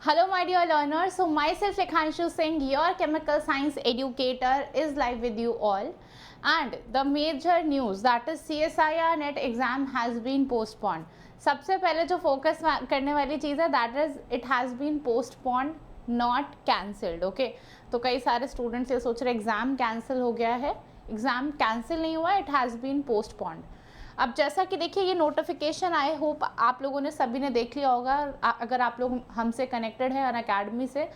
Hello, my dear learners. So, myself Lekhanshu Singh, your chemical science educator, is live with you all. And the major news, that is CSIR NET exam has been postponed. सबसे पहले जो focus करने वाली चीज़ है that is it has been postponed not cancelled. Okay, तो कई सारे स्टूडेंट्स ये सोच रहे एग्ज़ाम कैंसिल हो गया है. एग्ज़ाम कैंसिल नहीं हुआ, इट हैज़ बीन पोस्टपोन्ड. अब जैसा कि देखिए ये नोटिफिकेशन आए, होप आप लोगों ने सभी ने देख लिया होगा. अगर आप लोग हमसे कनेक्टेड है अनअकैडमी से,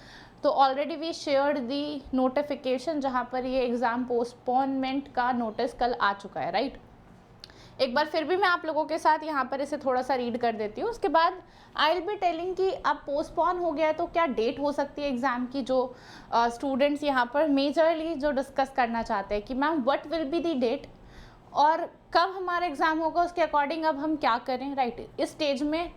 तो already we shared the notification जहाँ पर ये एग्ज़ाम पोस्टपोनमेंट का नोटिस कल आ चुका है, राइट. एक बार फिर भी मैं आप लोगों के साथ यहाँ पर इसे थोड़ा सा रीड कर देती हूँ. उसके बाद आई विल बी टेलिंग कि अब पोस्टपोन हो गया है तो क्या डेट हो सकती है एग्ज़ाम की, जो स्टूडेंट्स यहाँ पर मेजरली जो डिस्कस करना चाहते हैं कि ma'am what will be the date और कब हमारा एग्ज़ाम होगा, उसके अकॉर्डिंग अब हम क्या करें, राइट. इस स्टेज में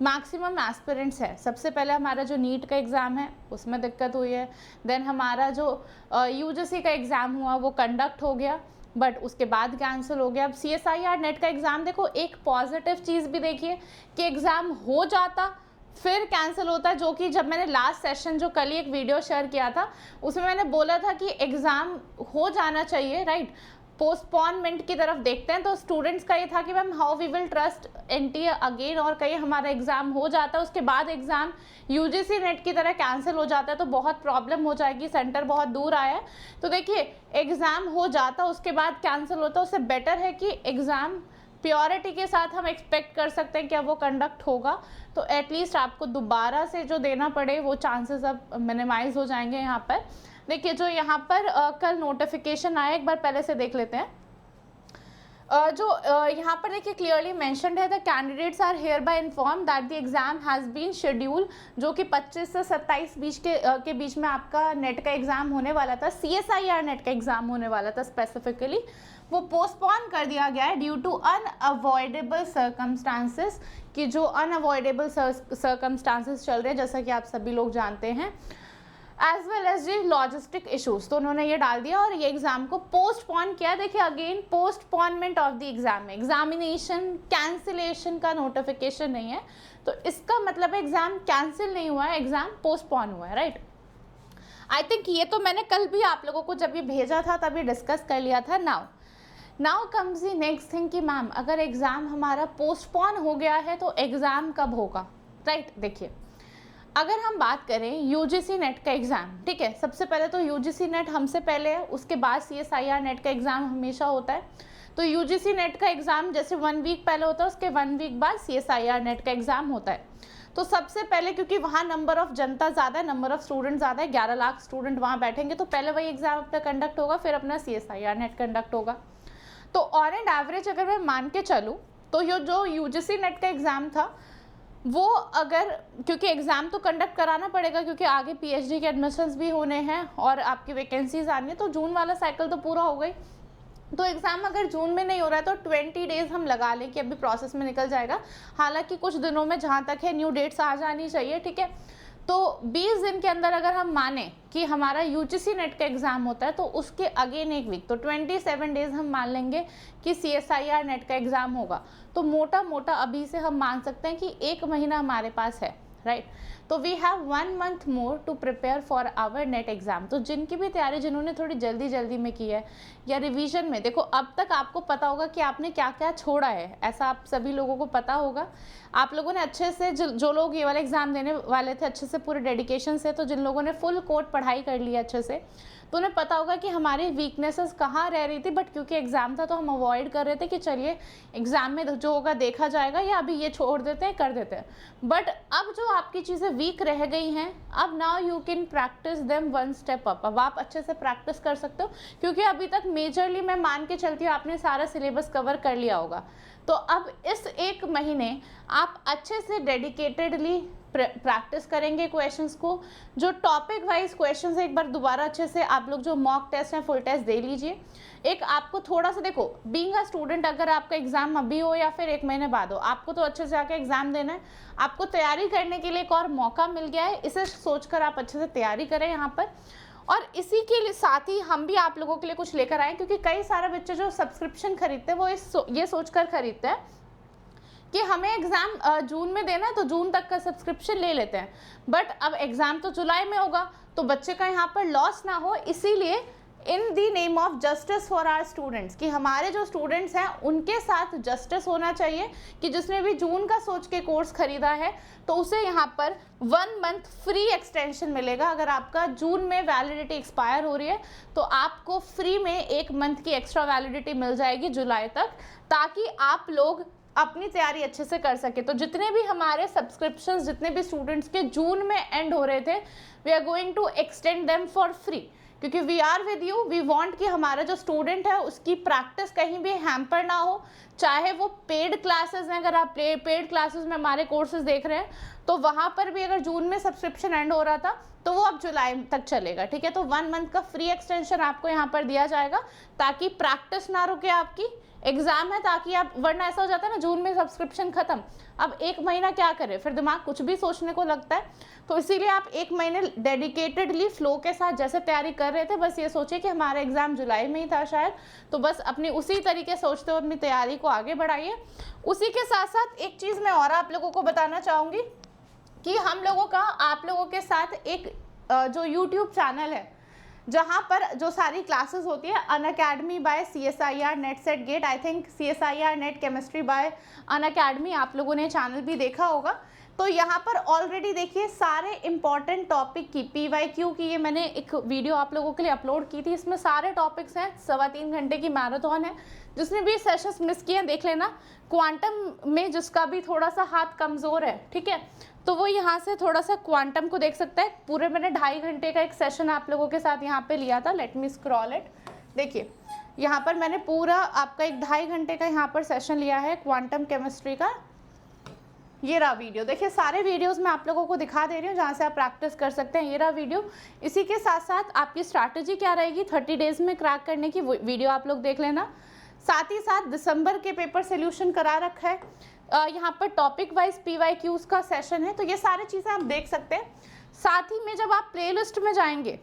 मैक्सिमम एस्पिरेंट्स है. सबसे पहले हमारा जो नीट का एग्ज़ाम है उसमें दिक्कत हुई है. देन हमारा जो यूजीसी का एग्ज़ाम हुआ वो कंडक्ट हो गया, बट उसके बाद कैंसिल हो गया. अब CSIR नेट का एग्ज़ाम देखो, एक पॉजिटिव चीज़ भी देखिए कि एग्ज़ाम हो जाता फिर कैंसिल होता है, जो कि जब मैंने लास्ट सेशन जो कल ही एक वीडियो शेयर किया था उसमें मैंने बोला था कि एग्ज़ाम हो जाना चाहिए, राइट. पोस्टपोनमेंट की तरफ देखते हैं तो स्टूडेंट्स का ये था कि ma'am how we will trust NTA again, और कहीं हमारा एग्ज़ाम हो जाता है उसके बाद एग्ज़ाम UGC नेट की तरह कैंसिल हो जाता है तो बहुत प्रॉब्लम हो जाएगी, सेंटर बहुत दूर आया है. तो देखिए एग्ज़ाम हो जाता उसके बाद कैंसिल होता, उससे बेटर है कि एग्ज़ाम प्योरिटी के साथ हम एक्सपेक्ट कर सकते हैं कि अब वो कंडक्ट होगा, तो एटलीस्ट आपको दोबारा से जो देना पड़े वो चांसेस अब मिनिमाइज़ हो जाएंगे. यहाँ पर देखिए जो यहाँ पर कल नोटिफिकेशन आया, एक बार पहले से देख लेते हैं. जो यहाँ पर देखिए क्लियरली मेंशन्ड है, the candidates are hereby inform that the exam has been schedule, जो कि 25 से 27 के बीच में आपका नेट का एग्ज़ाम होने वाला था, CSIR नेट का एग्ज़ाम होने वाला था स्पेसिफिकली, वो पोस्टपोन कर दिया गया है ड्यू टू अनअवॉइडेबल सर्कमस्टांसेस. कि जो अनअवॉइडेबल सर्कमस्टांसेस चल रहे हैं जैसा कि आप सभी लोग जानते हैं, एज वेल एज जी लॉजिस्टिक इशूज़, तो उन्होंने ये डाल दिया और ये एग्ज़ाम को पोस्टपोन किया. देखिए again postponement of the exam है, एग्जामिनेशन कैंसिलेशन का नोटिफिकेशन नहीं है, तो इसका मतलब एग्ज़ाम कैंसिल नहीं हुआ है, एग्ज़ाम पोस्टपोन हुआ है, राइट. आई थिंक ये तो मैंने कल भी आप लोगों को जब ये भेजा था तभी डिस्कस कर लिया था. Now comes the next thing कि मैम अगर एग्ज़ाम हमारा पोस्टपोन हो गया है तो एग्ज़ाम कब होगा, राइट. देखिए अगर हम बात करें UGC नेट का एग्ज़ाम, ठीक है, सबसे पहले तो UGC नेट हमसे पहले है, उसके बाद CSIR नेट का एग्ज़ाम हमेशा होता है. तो UGC नेट का एग्ज़ाम जैसे 1 वीक पहले होता है, उसके 1 वीक बाद CSIR नेट का एग्ज़ाम होता है. तो सबसे पहले क्योंकि वहाँ नंबर ऑफ़ जनता ज़्यादा है, नंबर ऑफ़ स्टूडेंट ज़्यादा है, 11 लाख स्टूडेंट वहाँ बैठेंगे, तो पहले वही एग्ज़ाम अपना कंडक्ट होगा, फिर अपना CSIR नेट कंडक्ट होगा. तो ऑन एंड एवरेज अगर मैं मान के चलूँ तो ये जो UGC नेट का एग्ज़ाम था वो अगर, क्योंकि एग्ज़ाम तो कंडक्ट कराना पड़ेगा क्योंकि आगे PhD के एडमिशन्स भी होने हैं और आपकी वैकेंसीज आनी है, तो जून वाला साइकिल तो पूरा हो गई. तो एग्ज़ाम अगर जून में नहीं हो रहा है तो 20 डेज़ हम लगा लें कि अभी प्रोसेस में निकल जाएगा. हालांकि कुछ दिनों में जहाँ तक है न्यू डेट्स आ जानी चाहिए, ठीक है. तो 20 दिन के अंदर अगर हम माने कि हमारा UGC नेट का एग्ज़ाम होता है तो उसके अगेन 1 वीक, तो 27 डेज़ हम मान लेंगे कि CSIR नेट का एग्ज़ाम होगा. तो मोटा मोटा अभी से हम मान सकते हैं कि 1 महीना हमारे पास है, राइट. तो we have 1 month more to prepare for our NET exam. तो जिनकी भी तैयारी, जिन्होंने थोड़ी जल्दी में की है या रिवीजन में, देखो अब तक आपको पता होगा कि आपने क्या क्या छोड़ा है, ऐसा आप सभी लोगों को पता होगा. आप लोगों ने अच्छे से, जो लोग ये वाला एग्ज़ाम देने वाले थे अच्छे से पूरे डेडिकेशन से, तो जिन लोगों ने फुल कोर्ट पढ़ाई कर ली अच्छे से, तो उन्हें पता होगा कि हमारी वीकनेसेस कहाँ रह रही थी, बट क्योंकि एग्ज़ाम था तो हम अवॉइड कर रहे थे कि चलिए एग्ज़ाम में जो होगा देखा जाएगा या अभी ये छोड़ देते हैं, कर देते हैं. बट अब जो आपकी चीज़ें वीक रह गई हैं, अब now you can practice them 1 step up. अब आप अच्छे से प्रैक्टिस कर सकते हो क्योंकि अभी तक मेजरली मैं मान के चलती हूँ आपने सारा सिलेबस कवर कर लिया होगा. तो अब इस 1 महीने आप अच्छे से डेडिकेटेडली प्रैक्टिस करेंगे क्वेश्चंस को. जो टॉपिक वाइज क्वेश्चंस है एक बार दोबारा अच्छे से आप लोग जो मॉक टेस्ट हैं फुल टेस्ट दे लीजिए. एक आपको थोड़ा सा देखो, बीइंग अ स्टूडेंट, अगर आपका एग्ज़ाम अभी हो या फिर 1 महीने बाद हो, आपको तो अच्छे से आके एग्ज़ाम देना है. आपको तैयारी करने के लिए एक और मौका मिल गया है, इसे सोचकर आप अच्छे से तैयारी करें यहाँ पर. और इसी के लिए साथ ही हम भी आप लोगों के लिए कुछ लेकर आए, क्योंकि कई सारे बच्चे जो सब्सक्रिप्शन खरीदते हैं वो ये सोचकर खरीदते हैं कि हमें एग्ज़ाम जून में देना है तो जून तक का सब्सक्रिप्शन ले लेते हैं, बट अब एग्ज़ाम तो जुलाई में होगा, तो बच्चे का यहाँ पर लॉस ना हो, इसीलिए in the name of justice for our students, कि हमारे जो स्टूडेंट्स हैं उनके साथ जस्टिस होना चाहिए, कि जिसने भी जून का सोच के कोर्स खरीदा है तो उसे यहाँ पर 1 मंथ फ्री एक्सटेंशन मिलेगा। अगर आपका जून में वैलिडिटी एक्सपायर हो रही है तो आपको फ्री में 1 मंथ की एक्स्ट्रा वैलिडिटी मिल जाएगी जुलाई तक, ताकि आप लोग अपनी तैयारी अच्छे से कर सके। तो जितने भी हमारे सब्सक्रिप्शंस, जितने भी स्टूडेंट्स के जून में एंड हो रहे थे, we are going to extend them for free, क्योंकि we are with you, we want कि हमारा जो स्टूडेंट है उसकी प्रैक्टिस कहीं भी हैम्पर ना हो, चाहे वो पेड क्लासेस हैं। अगर आप पेड क्लासेस में हमारे कोर्सेज देख रहे हैं तो वहाँ पर भी अगर जून में सब्सक्रिप्शन एंड हो रहा था तो वो अब जुलाई तक चलेगा, ठीक है। तो 1 मंथ का फ्री एक्सटेंशन आपको यहाँ पर दिया जाएगा, ताकि प्रैक्टिस ना रुके आपकी, एग्जाम है ताकि आप, वरना ऐसा हो जाता है ना जून में सब्सक्रिप्शन खत्म, अब 1 महीना क्या करें, फिर दिमाग कुछ भी सोचने को लगता है। तो इसीलिए आप 1 महीने डेडिकेटेडली फ्लो के साथ जैसे तैयारी कर रहे थे, बस ये सोचिए कि हमारा एग्जाम जुलाई में ही था शायद, तो बस अपनी उसी तरीके सोचते हुए अपनी तैयारी को आगे बढ़ाइए। उसी के साथ साथ एक चीज़ मैं और आप लोगों को बताना चाहूँगी कि हम लोगों का आप लोगों के साथ एक जो यूट्यूब चैनल है जहाँ पर जो सारी क्लासेस होती है, Unacademy by CSIR NET SET GATE, I think CSIR NET chemistry by Unacademy, आप लोगों ने चैनल भी देखा होगा। तो यहाँ पर ऑलरेडी देखिए सारे इंपॉर्टेंट टॉपिक की PYQ की ये मैंने एक वीडियो आप लोगों के लिए अपलोड की थी, इसमें सारे टॉपिक्स हैं, 3.25 घंटे की मैराथन है। जिसने भी सेशंस मिस किए हैं देख लेना। क्वांटम में जिसका भी थोड़ा सा हाथ कमज़ोर है, ठीक है, तो वो यहाँ से थोड़ा सा क्वांटम को देख सकता है। पूरे मैंने 2.5 घंटे का एक सेशन आप लोगों के साथ यहाँ पे लिया था। लेट मी स्क्रॉल इट, देखिए यहाँ पर मैंने पूरा आपका एक 2.5 घंटे का यहाँ पर सेशन लिया है क्वांटम केमिस्ट्री का। ये रहा वीडियो, देखिए सारे वीडियोस मैं आप लोगों को दिखा दे रही हूँ जहाँ से आप प्रैक्टिस कर सकते हैं। ये रहा वीडियो। इसी के साथ साथ आपकी स्ट्रैटेजी क्या रहेगी 30 डेज़ में क्रैक करने की, वीडियो आप लोग देख लेना। साथ ही साथ दिसंबर के पेपर सोल्यूशन करा रखा है, यहाँ पर टॉपिक वाइज PYQs का सेशन है, तो ये सारी चीज़ें आप देख सकते हैं। साथ ही में जब आप प्लेलिस्ट में जाएंगे,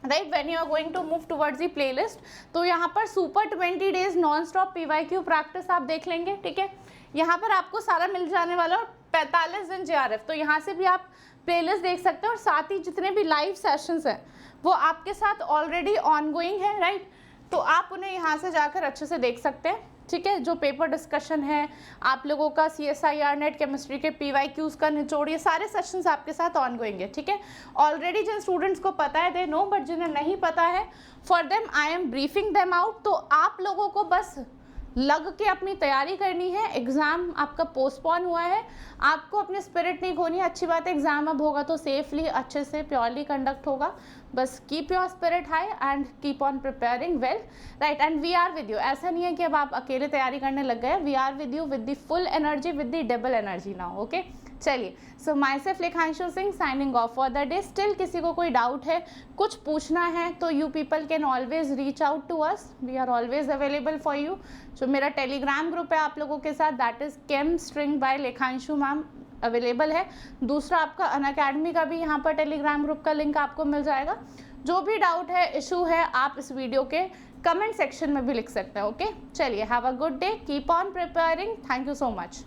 right, when you are going to move towards the playlist, तो यहाँ पर super 20 days non stop PYQ practice आप देख लेंगे, ठीक है। यहाँ पर आपको सारा मिल जाने वाला, और 45 दिन JRF, तो यहाँ से भी आप प्लेलिस्ट देख सकते हैं। और साथ ही जितने भी लाइव सेशंस हैं वो आपके साथ ऑलरेडी ऑनगोइंग है, राइट, तो आप उन्हें यहाँ से जाकर अच्छे से देख सकते हैं, ठीक है। जो पेपर डिस्कशन है आप लोगों का, CSIR नेट केमिस्ट्री के PYQs का निचोड़, ये सारे सेशंस आपके साथ ऑनगोइंग है, ठीक है। ऑलरेडी जिन स्टूडेंट्स को पता है दे नो, बट जिन्हें नहीं पता है for them I am briefing them out. तो आप लोगों को बस लग के अपनी तैयारी करनी है। एग्ज़ाम आपका पोस्टपोन हुआ है, आपको अपनी स्पिरिट नहीं खोनी है। अच्छी बात है, एग्ज़ाम अब होगा तो सेफली, अच्छे से, प्योरली कंडक्ट होगा। बस keep your spirit high and keep on preparing well, right, and we are with you. ऐसा नहीं है कि अब आप अकेले तैयारी करने लग गए, we are with you with the full energy, with the double energy now, okay. चलिए, so myself Lekhanshu Singh signing off for the day. Still किसी को कोई डाउट है, कुछ पूछना है, तो you people can always reach out to us, we are always available for you. जो मेरा टेलीग्राम ग्रुप है आप लोगों के साथ, that is chem string by Lekhanshu ma'am, available है। दूसरा आपका अनअकैडमी का भी यहाँ पर टेलीग्राम ग्रुप का लिंक आपको मिल जाएगा। जो भी डाउट है, इशू है, आप इस वीडियो के कमेंट सेक्शन में भी लिख सकते हैं, ओके। चलिए, have a good day, keep on preparing, thank you so much.